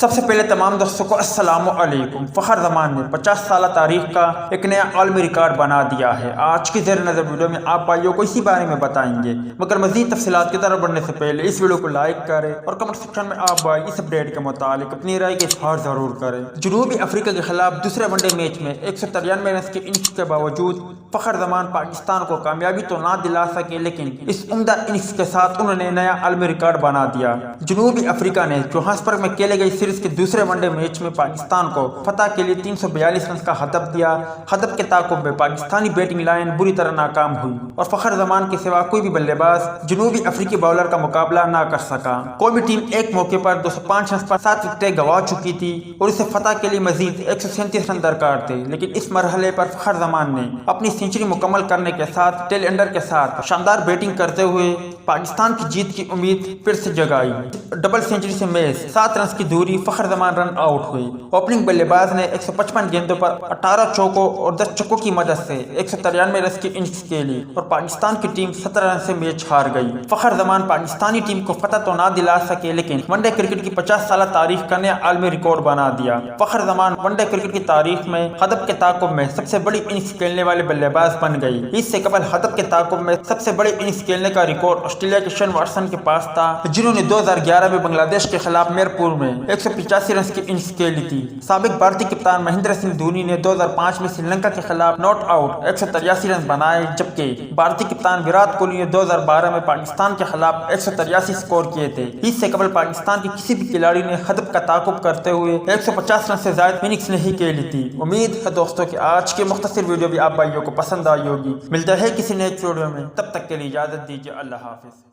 سب سے پہلے تمام دوستوں کو السلام علیکم۔ فخرزمان نے 50 سالہ تاریخ کا ایک نیا عالمی ریکارڈ بنا دیا ہے۔ آج کی زیر نظر ویڈیو میں آپ بھائیوں کو اسی بارے میں بتائیں گے، مگر مزید تفصیلات کی طرف بڑھنے سے پہلے اس ویڈیو کو لائک کریں اور کمنٹ سیکشن میں آپ بھائی اس اپڈیٹ کے متعلق اپنی رائے کا اظہار ضرور کریں۔ جنوبی افریقہ کے خلاف دوسرے ون ڈے میچ میں 193 رنز کے اننگز کے باوجود فخرزمان پاکستان کو کامیابی تو نہ دلا سکے، لیکن اس عمدہ اننگز کے ساتھ انہوں نے نیا عالمی ریکارڈ بنا دیا۔ جنوبی افریقہ نے جوہانسبرگ میں کھیلے گئے سیریز کے دوسرے ون ڈے میچ میں پاکستان کو فتح کے لیے 342 رنز کا ہدف دیا۔ ہدف کے تعاقب میں پاکستانی بیٹنگ لائن بری طرح ناکام ہوئی اور فخرزمان کے سوا کوئی بھی بلے باز جنوبی افریقی باؤلر کا مقابلہ نہ کر سکا۔ قومی ٹیم ایک موقع پر 205 رنز پر 7 وکٹیں گنوا چکی تھی اور اسے فتح کے لیے مزید 137 رن درکار تھے، لیکن اس مرحلے پر فخرزمان نے اپنی سینچری مکمل کرنے کے ساتھ ٹیل اینڈر کے ساتھ شاندار بیٹنگ کرتے ہوئے پاکستان کی جیت کی امید پھر سے جگائی۔ ڈبل سینچری سے میز 7 رنز کی دوری فخرزمان رن آؤٹ ہوئی۔ اوپننگ بلے باز نے 155 گیندوں پر 18 چوکوں اور 10 چکوں کی مدد سے 193 رنز کی اننگز کھیلی اور پاکستان کی ٹیم 17 رن سے میچ ہار گئی۔ فخرزمان پاکستانی ٹیم کو فتح تو نہ دلا سکے، لیکن ون ڈے کرکٹ کی 50 سالہ تاریخ کا نیا عالمی ریکارڈ بنا دیا۔ فخرزمان ون ڈے کرکٹ کی تاریخ میں ہدف کے تعاقب میں سب سے بڑی اننگز کھیلنے والے بلے باز بن گئی۔ اس سے قبل ہدف کے تعاقب میں سب سے بڑی اننگز کھیلنے کا ریکارڈ آسٹریلیا کے شین واٹسن کے پاس تھا، جنہوں نے 2011 میں بنگلہ دیش کے خلاف میرپور میں 185 رنز کی اننگز کھیلی تھی۔ سابق بھارتی کپتان مہندر سنگھ دھونی نے 2005 میں سری لنکا کے خلاف ناٹ آؤٹ 183 رنز بنائے، جبکہ بھارتی کپتان وراٹ کوہلی نے 2012 میں پاکستان کے خلاف 183 سکور کیے تھے۔ اس سے قبل پاکستان کے کسی بھی کھلاڑی نے ہدف کا تعاقب کرتے ہوئے 150 رن سے زائد اننگز نہیں کھیلی تھی۔ امید ہے دوستوں کہ آج کے مختصر ویڈیو بھی آپ بھائیوں کو پسند آئی ہوگی۔ ملتا ہے کسی نیکسٹ ویڈیو میں، تب تک کے لیے اجازت دیجیے۔ اللہ حافظ۔